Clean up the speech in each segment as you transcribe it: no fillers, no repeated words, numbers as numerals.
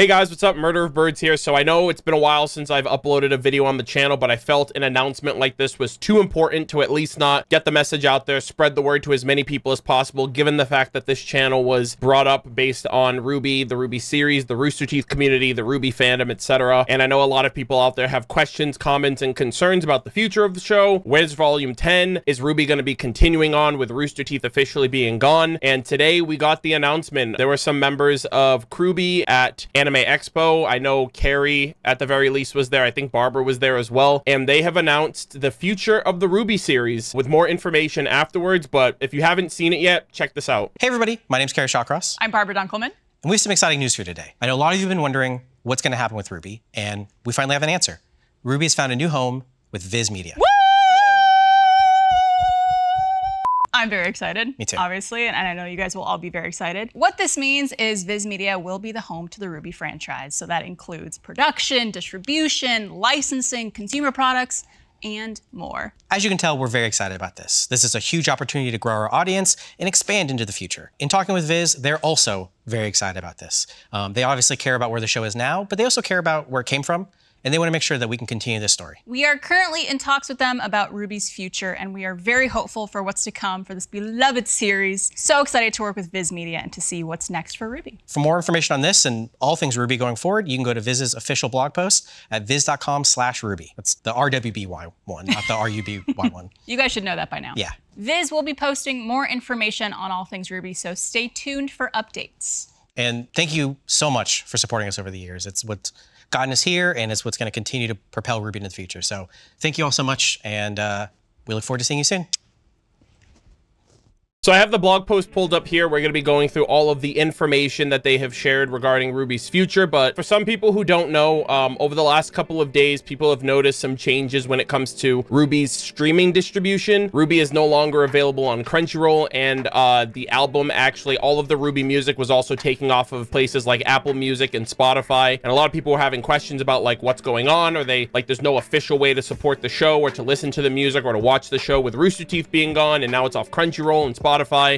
Hey guys, what's up? Murder of Birds here. So I know it's been a while since I've uploaded a video on the channel, but I felt an announcement like this was too important to at least not get the message out there, spread the word to as many people as possible, given the fact that this channel was brought up based on RWBY, the RWBY series, the Rooster Teeth community, the RWBY fandom, etc. And I know a lot of people out there have questions, comments, and concerns about the future of the show. Where's Volume 10? Is RWBY going to be continuing on with Rooster Teeth officially being gone? And today we got the announcement. There were some members of RWBY at Anime Expo. I know Carrie at the very least was there. I think Barbara was there as well. And they have announced the future of the RWBY series with more information afterwards. But if you haven't seen it yet, check this out. Hey everybody, my name's Carrie Shawcross. I'm Barbara Dunkelman. And we have some exciting news for you today. I know a lot of you have been wondering what's going to happen with RWBY, and we finally have an answer. RWBY has found a new home with Viz Media. Woo! I'm very excited. Me too. Obviously, and I know you guys will all be very excited. What this means is Viz Media will be the home to the RWBY franchise. So that includes production, distribution, licensing, consumer products, and more. As you can tell, we're very excited about this. This is a huge opportunity to grow our audience and expand into the future. In talking with Viz, they're also very excited about this. They obviously care about where the show is now, but they also care about where it came from, and they want to make sure that we can continue this story. We are currently in talks with them about RWBY's future, and we are very hopeful for what's to come for this beloved series. So excited to work with Viz Media and to see what's next for RWBY. For more information on this and all things RWBY going forward, you can go to Viz's official blog post at viz.com/RWBY. That's the RWBY one, not the RUBY one. You guys should know that by now. Yeah. Viz will be posting more information on all things RWBY, so stay tuned for updates. And thank you so much for supporting us over the years. It's what's gotten us here, and it's what's going to continue to propel RWBY in the future. So thank you all so much, and we look forward to seeing you soon. So I have the blog post pulled up here. We're going to be going through all of the information that they have shared regarding RWBY's future. But for some people who don't know, over the last couple of days, people have noticed some changes when it comes to RWBY's streaming distribution. RWBY is no longer available on Crunchyroll, and the album, actually, all of the RWBY music was also taking off of places like Apple Music and Spotify. And a lot of people were having questions about like what's going on. Are they like there's no official way to support the show or to listen to the music or to watch the show with Rooster Teeth being gone, and now it's off Crunchyroll and Spotify.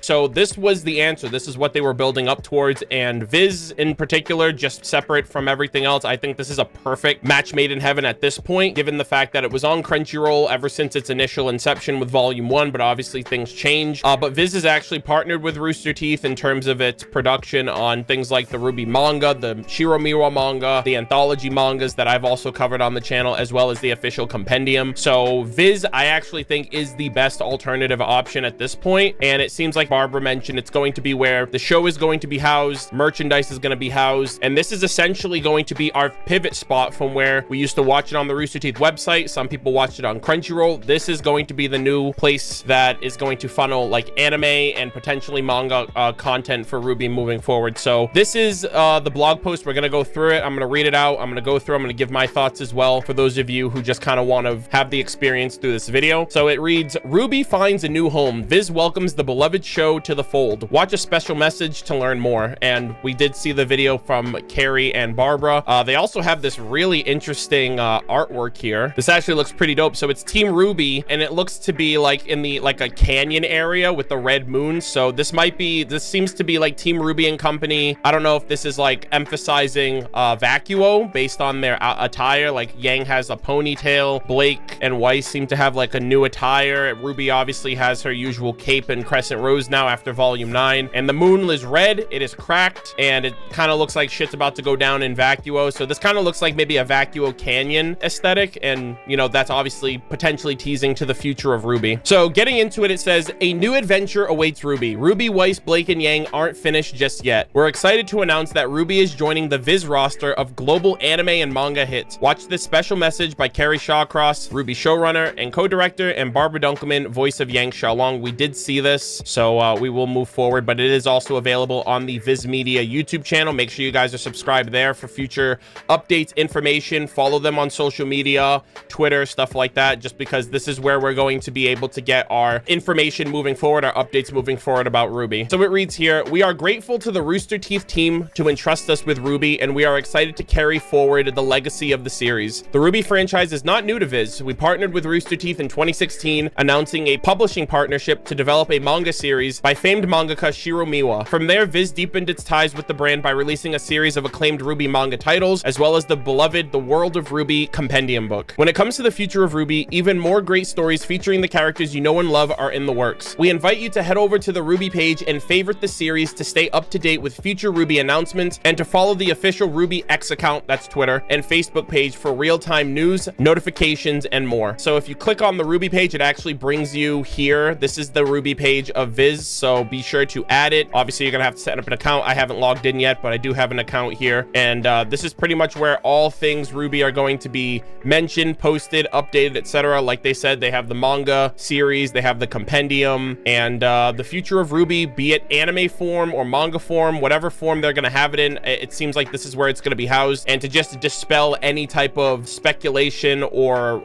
So this was the answer. This is what they were building up towards, and Viz in particular, just separate from everything else. I think this is a perfect match made in heaven at this point, given the fact that it was on Crunchyroll ever since its initial inception with Volume 1, but obviously things changed. But Viz is actually partnered with Rooster Teeth in terms of its production on things like the RWBY manga, the Shiro Miwa manga, the anthology mangas that I've also covered on the channel, as well as the official compendium. So Viz, I actually think, is the best alternative option at this point, and it seems like Barbara mentioned it's going to be where the show is going to be housed, merchandise is going to be housed, and this is essentially going to be our pivot spot from where we used to watch it on the Rooster Teeth website. Some people watched it on Crunchyroll. This is going to be the new place that is going to funnel like anime and potentially manga content for RWBY moving forward. So this is the blog post. We're going to go through it. I'm going to read it out. I'm going to go through. I'm going to give my thoughts as well for those of you who just kind of want to have the experience through this video. So it reads, RWBY finds a new home. Viz welcomes the beloved show to the fold. Watch a special message to learn more. And we did see the video from Carrie and Barbara. They also have this really interesting artwork here. This actually looks pretty dope. So it's Team RWBY, and it looks to be like in the like a canyon area with the red moon. So this seems to be like Team RWBY and company. I don't know if this is like emphasizing Vacuo based on their attire. Like Yang has a ponytail, Blake and Weiss seem to have like a new attire. RWBY obviously has her usual cape and crescent rose now after Volume 9, and the moon is red. It is cracked, and it kind of looks like shit's about to go down in Vacuo. So this kind of looks like maybe a Vacuo Canyon aesthetic, and you know, that's obviously potentially teasing to the future of RWBY. So getting into it, it says a new adventure awaits RWBY. RWBY, Weiss, Blake, and Yang aren't finished just yet. We're excited to announce that RWBY is joining the Viz roster of global anime and manga hits. Watch this special message by Carrie Shawcross, RWBY showrunner and co-director, and Barbara Dunkelman, voice of Yang Xiaolong. We did see this, so we will move forward, but it is also available on the Viz Media YouTube channel. Make sure you guys are subscribed there for future updates, information. Follow them on social media, Twitter, stuff like that, just because this is where we're going to be able to get our information moving forward, our updates moving forward about RWBY. So it reads here, we are grateful to the Rooster Teeth team to entrust us with RWBY, and we are excited to carry forward the legacy of the series. The RWBY franchise is not new to Viz. We partnered with Rooster Teeth in 2016, announcing a publishing partnership to develop a manga manga series by famed mangaka Shiro Miwa. From there, Viz deepened its ties with the brand by releasing a series of acclaimed RWBY manga titles, as well as the beloved The World of RWBY compendium book. When it comes to the future of RWBY, even more great stories featuring the characters you know and love are in the works. We invite you to head over to the RWBY page and favorite the series to stay up to date with future RWBY announcements, and to follow the official RWBY X account, that's Twitter, and Facebook page for real-time news, notifications, and more. So if you click on the RWBY page, it actually brings you here. This is the RWBY page of Viz, so be sure to add it. Obviously, you're gonna have to set up an account. I haven't logged in yet, but I do have an account here, and this is pretty much where all things RWBY are going to be mentioned, posted, updated, etc. Like they said, they have the manga series, they have the compendium, and the future of RWBY, be it anime form or manga form, whatever form they're gonna have it in, it seems like this is where it's gonna be housed. And to just dispel any type of speculation or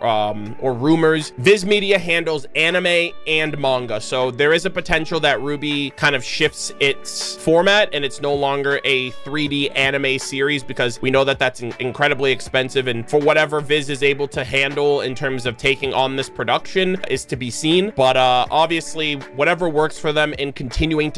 rumors, Viz Media handles anime and manga, so there is a potential that RWBY kind of shifts its format and it's no longer a 3D anime series, because we know that that's incredibly expensive, and for whatever Viz is able to handle in terms of taking on this production is to be seen. But obviously, whatever works for them in continue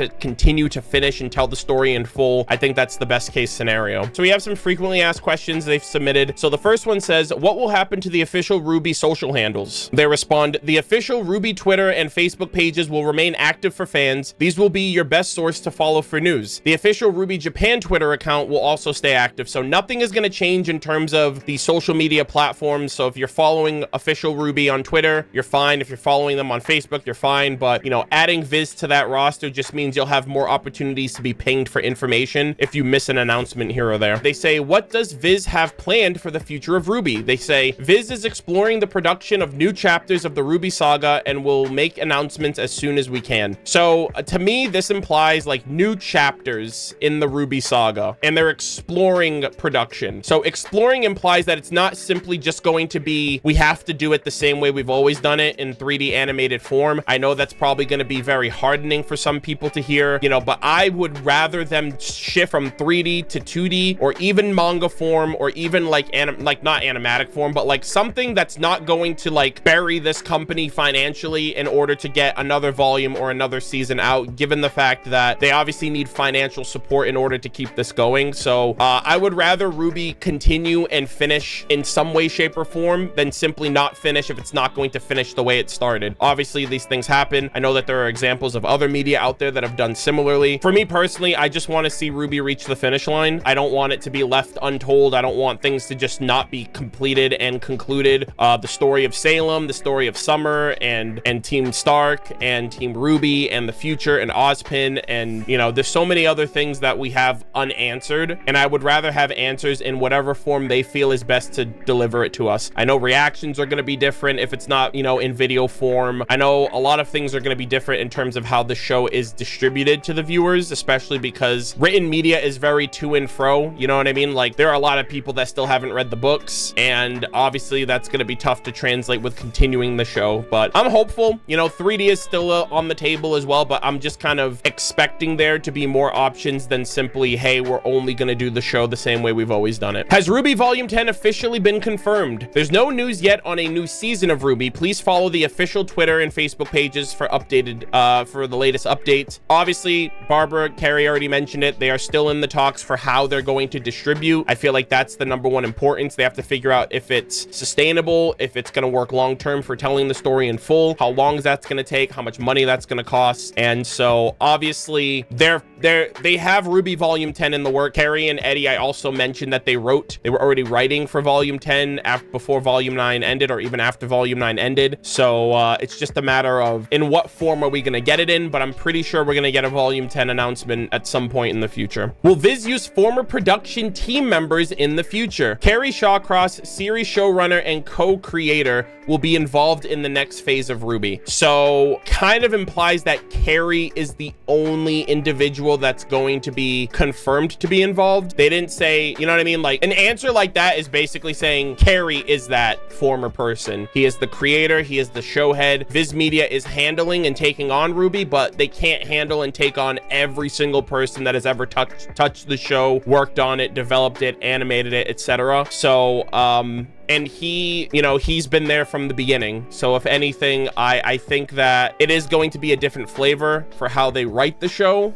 to finish and tell the story in full, I think that's the best case scenario. So we have some frequently asked questions they've submitted. So the first one says, what will happen to the official RWBY social handles? They respond, the official RWBY Twitter and Facebook pages will remain active for fans. These will be your best source to follow for news. The official RWBY Japan Twitter account will also stay active, so nothing is going to change in terms of the social media platforms. So if you're following official RWBY on Twitter, you're fine. If you're following them on Facebook, you're fine. But, you know, adding Viz to that roster just means you'll have more opportunities to be pinged for information if you miss an announcement here or there. They say, what does Viz have planned for the future of RWBY? They say, Viz is exploring the production of new chapters of the RWBY saga and will make announcements as soon as we can. So to me, this implies like new chapters in the RWBY saga, and they're exploring production. So exploring implies that it's not simply just going to be, we have to do it the same way we've always done it in 3D animated form. I know that's probably going to be very hardening for some people to hear, you know, but I would rather them shift from 3D to 2D, or even manga form, or even like not animatic form, but like something that's not going to like bury this company financially in order to get another volume or another season out, given the fact that they obviously need financial support in order to keep this going. So I would rather RWBY continue and finish in some way, shape, or form than simply not finish if it's not going to finish the way it started. Obviously, these things happen. I know that there are examples of other media out there that have done similarly. For me personally, I just want to see RWBY reach the finish line. I don't want it to be left untold. I don't want things to just not be completed and concluded. The story of Salem, the story of Summer, and Team Stark, and Team RWBY, and the future, and Ozpin, and, you know, there's so many other things that we have unanswered, and I would rather have answers in whatever form they feel is best to deliver it to us. I know reactions are going to be different if it's not, you know, in video form. I know a lot of things are going to be different in terms of how the show is distributed to the viewers, especially because written media is very to and fro, you know what I mean? Like, there are a lot of people that still haven't read the books, and obviously that's going to be tough to translate with continuing the show. But I'm hopeful. You know, 3D is still on the table as well, but I'm just kind of expecting there to be more options than simply, hey, we're only going to do the show the same way we've always done it. Has RWBY Volume 10 officially been confirmed? There's no news yet on a new season of RWBY. Please follow the official Twitter and Facebook pages for updated for the latest updates. Obviously, Barbara, Carrie already mentioned it. They are still in the talks for how they're going to distribute. I feel like that's the #1 importance. They have to figure out if it's sustainable, if it's going to work long term for telling the story in full, how long that's going to take, how much money that's going to cost. And so obviously they have RWBY Volume 10 in the work. Carrie and Eddie, I also mentioned that they were already writing for Volume 10 before Volume 9 ended, or even after Volume 9 ended. So it's just a matter of in what form are we going to get it in, but I'm pretty sure we're going to get a Volume 10 announcement at some point in the future. Will Viz use former production team members in the future? Carrie Shawcross, series showrunner and co-creator, will be involved in the next phase of RWBY. So kind of implies that Carrie is the only individual that's going to be confirmed to be involved. They didn't say, you know what I mean? Like, an answer like that is basically saying Carrie is that former person. He is the creator. He is the show head. Viz Media is handling and taking on RWBY, but they can't handle and take on every single person that has ever touched the show, worked on it, developed it, animated it, etc. So and he, you know, he's been there from the beginning. So if anything, I think that it is going to be a different flavor for how they write the show.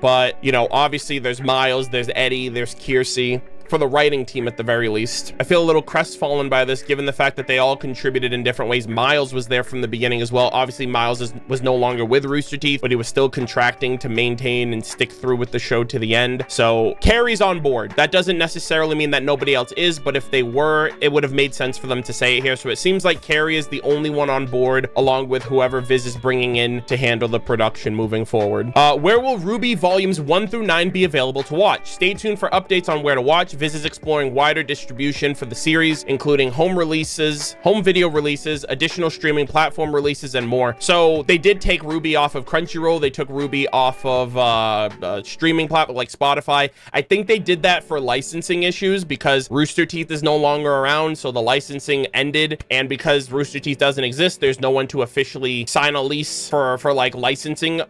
But, you know, obviously there's Miles, there's Eddie, there's Kiersey. For the writing team at the very least. I feel a little crestfallen by this, given the fact that they all contributed in different ways. Miles was there from the beginning as well. Obviously, Miles was no longer with Rooster Teeth, but he was still contracting to maintain and stick through with the show to the end. So Carrie's on board. That doesn't necessarily mean that nobody else is, but if they were, it would have made sense for them to say it here. So it seems like Carrie is the only one on board, along with whoever Viz is bringing in to handle the production moving forward. Where will RWBY volumes 1 through 9 be available to watch? Stay tuned for updates on where to watch. Viz is exploring wider distribution for the series, including home releases, home video releases, additional streaming platform releases, and more. So they did take RWBY off of Crunchyroll. They took RWBY off of streaming platform like Spotify. I think they did that for licensing issues because Rooster Teeth is no longer around, so the licensing ended. And because Rooster Teeth doesn't exist, there's no one to officially sign a lease for like licensing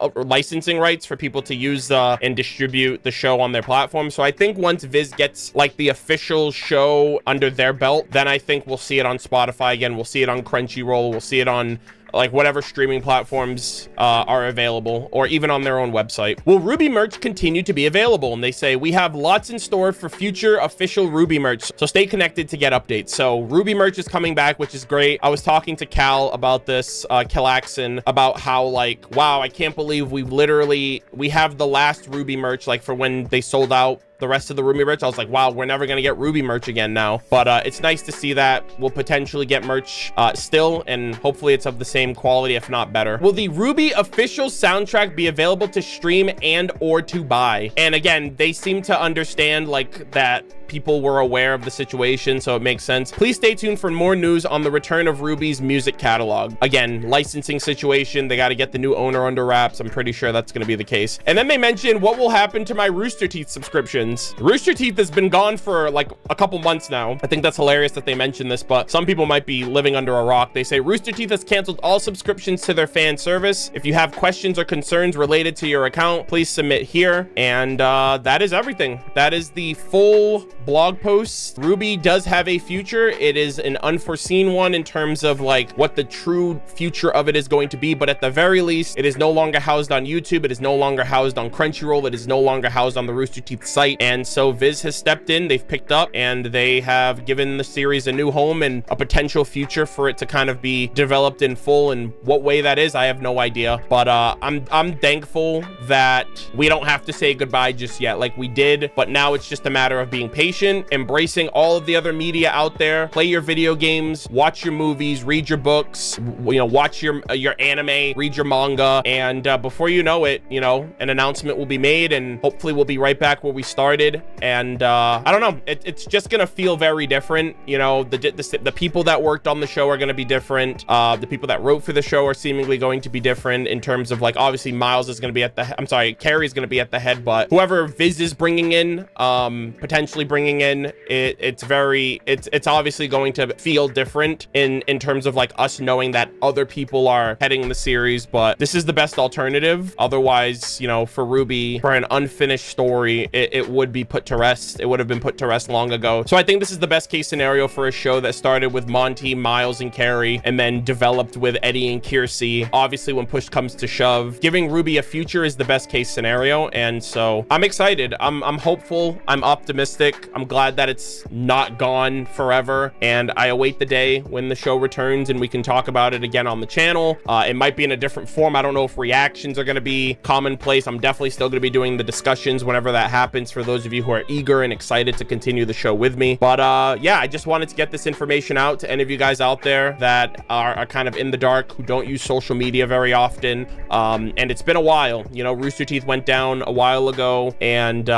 rights for people to use and distribute the show on their platform. So I think once Viz gets like the official show under their belt, then I think we'll see it on Spotify again. We'll see it on Crunchyroll. We'll see it on like whatever streaming platforms are available, or even on their own website. Will RWBY merch continue to be available? And they say, we have lots in store for future official RWBY merch, so stay connected to get updates. So RWBY merch is coming back, which is great. I was talking to Cal about this, Calaxon, about how like, wow, I can't believe we have the last RWBY merch, like for when they sold out the rest of the RWBY merch. I was like, wow, we're never gonna get RWBY merch again now. But it's nice to see that we'll potentially get merch still, and hopefully it's of the same quality, if not better. Will the RWBY official soundtrack be available to stream and or to buy? And again, they seem to understand like that people were aware of the situation, so it makes sense. Please stay tuned for more news on the return of RWBY's music catalog. Again, licensing situation, they got to get the new owner under wraps. I'm pretty sure that's going to be the case. And then they mentioned, what will happen to my Rooster Teeth subscriptions? Rooster Teeth has been gone for like a couple months now. I think that's hilarious that they mentioned this, but some people might be living under a rock. They say Rooster Teeth has canceled all subscriptions to their fan service. If you have questions or concerns related to your account, please submit here. And that is everything. That is the full blog post. RWBY does have a future. It is an unforeseen one in terms of like what the true future of it is going to be, but at the very least, it is no longer housed on YouTube. It is no longer housed on Crunchyroll. It is no longer housed on the Rooster Teeth site. And so Viz has stepped in, they've picked up, and they have given the series a new home and a potential future for it to kind of be developed in full. And what way that is, I have no idea. But I'm thankful that we don't have to say goodbye just yet like we did, but now it's just a matter of being patient, embracing all of the other media out there, play your video games, watch your movies, read your books, you know, watch your anime, read your manga, and before you know it, you know, an announcement will be made, and hopefully we'll be right back where we started. And I don't know, it's just gonna feel very different. You know, the people that worked on the show are gonna be different. The people that wrote for the show are seemingly going to be different in terms of like, obviously Miles is gonna be at the Carrie's gonna be at the head, but whoever Viz is bringing in, potentially bringing in, it's obviously going to feel different in terms of like us knowing that other people are heading the series, but this is the best alternative. Otherwise, you know, for RWBY, for an unfinished story, it would be put to rest. It would have been put to rest long ago. So I think this is the best case scenario for a show that started with Monty, Miles, and Carrie, and then developed with Eddie and Kiersey. Obviously, when push comes to shove, giving RWBY a future is the best case scenario. And so I'm excited. I'm hopeful. I'm optimistic. I'm glad that it's not gone forever, and I await the day when the show returns and we can talk about it again on the channel. It might be in a different form. I don't know if reactions are going to be commonplace. I'm definitely still going to be doing the discussions whenever that happens for those of you who are eager and excited to continue the show with me. But yeah, I just wanted to get this information out to any of you guys out there that are kind of in the dark, who don't use social media very often. And it's been a while. You know, Rooster Teeth went down a while ago, and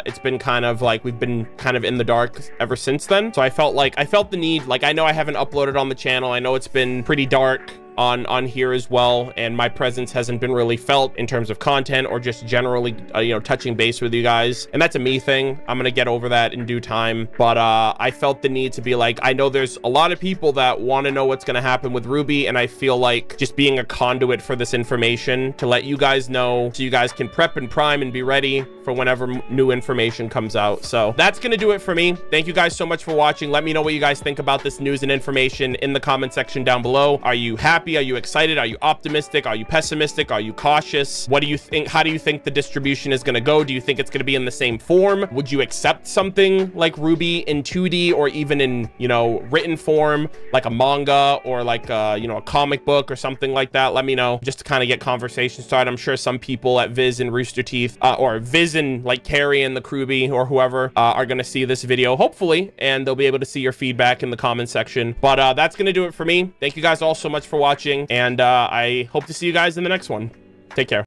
it's been kind of like we've been kind of in the dark ever since then. So I felt the need, like, I know I haven't uploaded on the channel. I know it's been pretty dark on here as well, and my presence hasn't been really felt in terms of content or just generally you know, touching base with you guys, and that's a me thing. I'm gonna get over that in due time, but I felt the need to be like, I know there's a lot of people that want to know what's gonna happen with RWBY, and I feel like just being a conduit for this information to let you guys know, so you guys can prep and prime and be ready for whenever new information comes out. So that's gonna do it for me. Thank you guys so much for watching. Let me know what you guys think about this news and information in the comment section down below. Are you happy? Are you excited? Are you optimistic? Are you pessimistic? Are you cautious? What do you think? How do you think the distribution is going to go? Do you think it's going to be in the same form? Would you accept something like RWBY in 2D or even in, you know, written form, like a manga or like you know, a comic book or something like that? Let me know, just to kind of get conversation started. I'm sure some people at Viz and Rooster Teeth or Viz and like Carrie and the Crewbie or whoever are going to see this video, hopefully, and they'll be able to see your feedback in the comment section. But that's going to do it for me. Thank you guys all so much for watching, and I hope to see you guys in the next one. Take care.